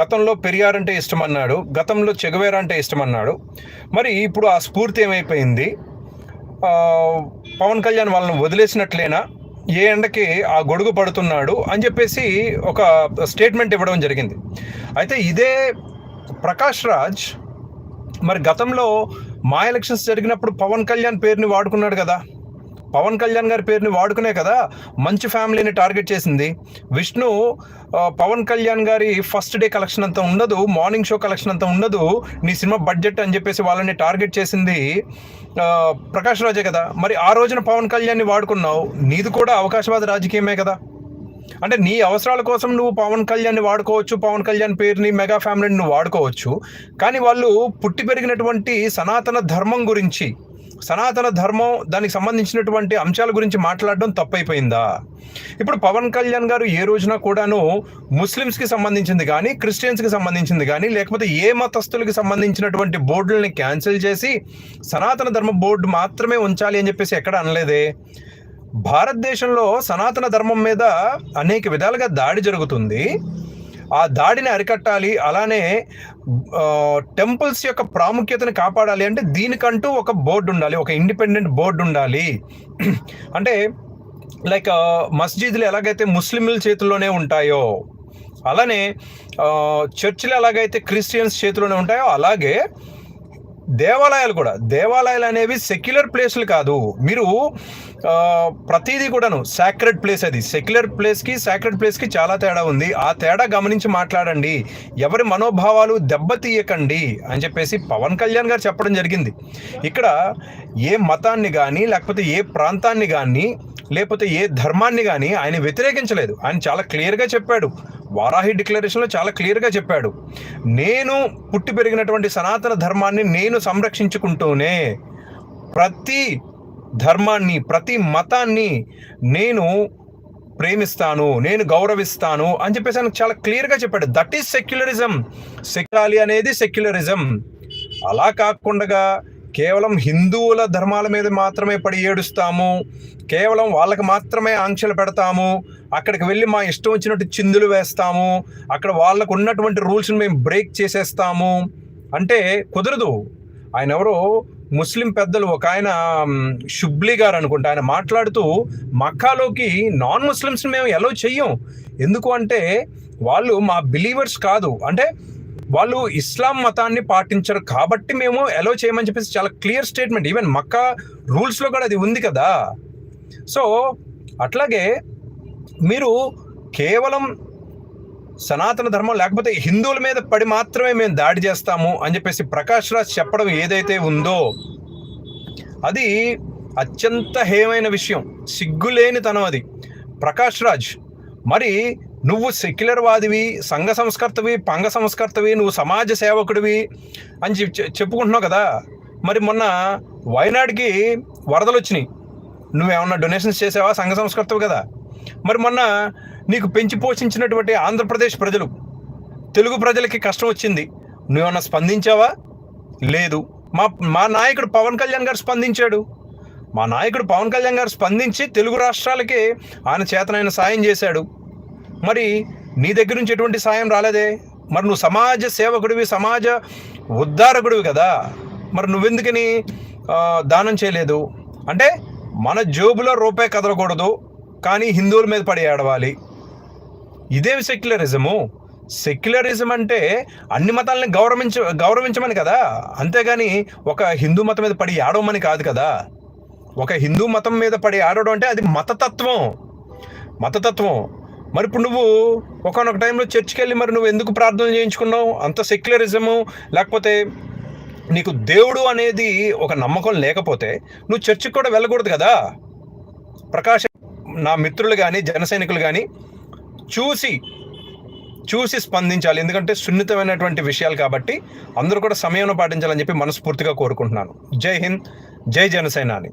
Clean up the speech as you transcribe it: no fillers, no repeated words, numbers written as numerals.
గతంలో పెరియార్ అంటే ఇష్టం అన్నాడు, గతంలో చెగువేరా అంటే ఇష్టం అన్నాడు. మరి ఇప్పుడు ఆ స్ఫూర్తి ఏమైపోయింది? పవన్ కళ్యాణ్ వాళ్ళని వదిలేసినట్లేనా? ఏ ఎండకి ఆ గొడుగు పడుతున్నాడు అని చెప్పేసి ఒక స్టేట్మెంట్ ఇవ్వడం జరిగింది. అయితే ఇదే ప్రకాష్ రాజ్ మరి గతంలో మా ఎలక్షన్స్ జరిగినప్పుడు పవన్ కళ్యాణ్ పేరుని వాడుకున్నాడు కదా. పవన్ కళ్యాణ్ గారి పేరుని వాడుకునే కదా మంచి ఫ్యామిలీని టార్గెట్ చేసింది. విష్ణు పవన్ కళ్యాణ్ గారి ఫస్ట్ డే కలెక్షన్ అంతా ఉండదు, మార్నింగ్ షో కలెక్షన్ అంతా ఉండదు, నీ సినిమా బడ్జెట్ అని చెప్పేసి వాళ్ళని టార్గెట్ చేసింది ప్రకాష్ రాజే కదా. మరి ఆ రోజున పవన్ కళ్యాణ్ని వాడుకున్నావు, నీది కూడా అవకాశవాద రాజకీయమే కదా. అంటే నీ అవసరాల కోసం నువ్వు పవన్ కళ్యాణ్ని వాడుకోవచ్చు, పవన్ కళ్యాణ్ పేరుని, మెగా ఫ్యామిలీని నువ్వు వాడుకోవచ్చు. కానీ వాళ్ళు పుట్టి పెరిగినటువంటి సనాతన ధర్మం గురించి, సనాతన ధర్మం దానికి సంబంధించినటువంటి అంశాల గురించి మాట్లాడడం తప్పైపోయిందా? ఇప్పుడు పవన్ కళ్యాణ్ గారు ఏ రోజున కూడాను ముస్లిమ్స్కి సంబంధించింది కానీ, క్రిస్టియన్స్కి సంబంధించింది కానీ, లేకపోతే ఏ మతస్థులకి సంబంధించినటువంటి బోర్డులని క్యాన్సిల్ చేసి సనాతన ధర్మ బోర్డు మాత్రమే ఉంచాలి అని చెప్పేసి ఎక్కడ అనలేదే. భారతదేశంలో సనాతన ధర్మం మీద అనేక విధాలుగా దాడి జరుగుతుంది. ఆ దాడిని అరికట్టాలి, అలానే టెంపుల్స్ యొక్క ప్రాముఖ్యతను కాపాడాలి అంటే దీనికంటూ ఒక బోర్డు ఉండాలి, ఒక ఇండిపెండెంట్ బోర్డు ఉండాలి. అంటే లైక్ మస్జిద్లు ఎలాగైతే ముస్లింల చేతుల్లోనే ఉంటాయో, అలానే చర్చిలు ఎలాగైతే క్రిస్టియన్స్ చేతిలోనే ఉంటాయో, అలాగే దేవాలయాలు కూడా, దేవాలయాలు అనేవి సెక్యులర్ ప్లేస్లు కాదు. మీరు ప్రతిదీ కూడాను సాక్రెడ్ ప్లేస్, అది సెక్యులర్ ప్లేస్కి సాక్రెడ్ ప్లేస్కి చాలా తేడా ఉంది. ఆ తేడా గమనించి మాట్లాడండి, ఎవరి మనోభావాలు దెబ్బతీయకండి అని చెప్పేసి పవన్ కళ్యాణ్ గారు చెప్పడం జరిగింది. ఇక్కడ ఏ మతాన్ని కానీ, లేకపోతే ఏ ప్రాంతాన్ని కానీ, లేకపోతే ఏ ధర్మాన్ని కానీ ఆయన వ్యతిరేకించలేదు. ఆయన చాలా క్లియర్గా చెప్పాడు, వారాహి డిక్లరేషన్లో చాలా క్లియర్గా చెప్పాడు, నేను పుట్టి పెరిగినటువంటి సనాతన ధర్మాన్ని నేను సంరక్షించుకుంటూనే ప్రతి ధర్మాన్ని, ప్రతి మతాన్ని నేను ప్రేమిస్తాను, నేను గౌరవిస్తాను అని చెప్పేసి ఆయన చాలా క్లియర్గా చెప్పాడు. That is secularism. సెక్యులాలి అనేది సెక్యులరిజం. అలా కాకుండా కేవలం హిందువుల ధర్మాల మీద మాత్రమే పడి ఏడుస్తాము, కేవలం వాళ్ళకి మాత్రమే ఆంక్షలు పెడతాము, అక్కడికి వెళ్ళి మా ఇష్టం వచ్చినట్టు చిందులు వేస్తాము, అక్కడ వాళ్ళకు ఉన్నటువంటి రూల్స్ని మేము బ్రేక్ చేసేస్తాము అంటే కుదరదు. ఆయన ఎవరో ముస్లిం పెద్దలు, ఒక ఆయన షుబ్లీ గారు అనుకుంటా, ఆయన మాట్లాడుతూ మక్కాలోకి నాన్ ముస్లిమ్స్ని మేము ఎలో చెయ్యం, ఎందుకు అంటే వాళ్ళు మా బిలీవర్స్ కాదు, అంటే వాళ్ళు ఇస్లాం మతాన్ని పాటించరు కాబట్టి మేము ఎలో చేయమని చెప్పేసి చాలా క్లియర్ స్టేట్మెంట్. ఈవెన్ మక్కా రూల్స్లో కూడా అది ఉంది కదా. సో అట్లాగే మీరు కేవలం సనాతన ధర్మం లేకపోతే హిందువుల మీద పడి మాత్రమే మేము దాడి చేస్తాము అని చెప్పేసి ప్రకాష్ రాజ్ చెప్పడం ఏదైతే ఉందో అది అత్యంత హేయమైన విషయం, సిగ్గులేనితనం అది. ప్రకాష్ రాజ్, మరి నువ్వు సెక్యులర్ వాదివి, సంఘ సంస్కర్తవి, పంగ సంస్కర్తవి, నువ్వు సమాజ సేవకుడివి అని చెప్పుకుంటున్నావు కదా. మరి మొన్న వయనాడుకి వరదలు వచ్చినాయి, నువ్వేమన్నా డొనేషన్స్ చేసావా? సంఘ సంస్కర్తవి కదా. మరి మొన్న నీకు పెంచి పోషించినటువంటి ఆంధ్రప్రదేశ్ ప్రజలు, తెలుగు ప్రజలకి కష్టం వచ్చింది, నువ్వేమన్నా స్పందించావా? లేదు. మా నాయకుడు పవన్ కళ్యాణ్ గారు స్పందించాడు. మా నాయకుడు పవన్ కళ్యాణ్ గారు స్పందించి తెలుగు రాష్ట్రాలకి ఆయన చేతనైన సాయం చేశాడు. మరి నీ దగ్గర నుంచి ఎటువంటి సాయం రాలేదే. మరి నువ్వు సమాజ సేవకుడివి, సమాజ ఉద్ధారకుడివి కదా, మరి నువ్వెందుకని దానం చేయలేదు? అంటే మన జోబులో రూపాయి కదలకూడదు, కానీ హిందువుల మీద పడి ఏడవాలి. ఇదేమి సెక్యులరిజము? సెక్యులరిజం అంటే అన్ని మతాలని గౌరవించమని కదా, అంతేగాని ఒక హిందూ మతం మీద పడి ఏడవమని కాదు కదా. ఒక హిందూ మతం మీద పడి ఆడడం అంటే అది మతతత్వం. మరి ఇప్పుడు నువ్వు ఒకనొక టైంలో చర్చికి వెళ్ళి మరి నువ్వు ఎందుకు ప్రార్థన చేయించుకున్నావు? అంత సెక్యులరిజము, లేకపోతే నీకు దేవుడు అనేది ఒక నమ్మకం లేకపోతే నువ్వు చర్చికి కూడా వెళ్ళకూడదు కదా. ప్రకాష్, నా మిత్రులు కానీ, జన సైనికులు కానీ చూసి స్పందించాలి, ఎందుకంటే సున్నితమైనటువంటి విషయాలు కాబట్టి అందరూ కూడా సమయంలో పాటించాలని చెప్పి మనస్ఫూర్తిగా కోరుకుంటున్నాను. జై హింద్, జై జనసేనాని.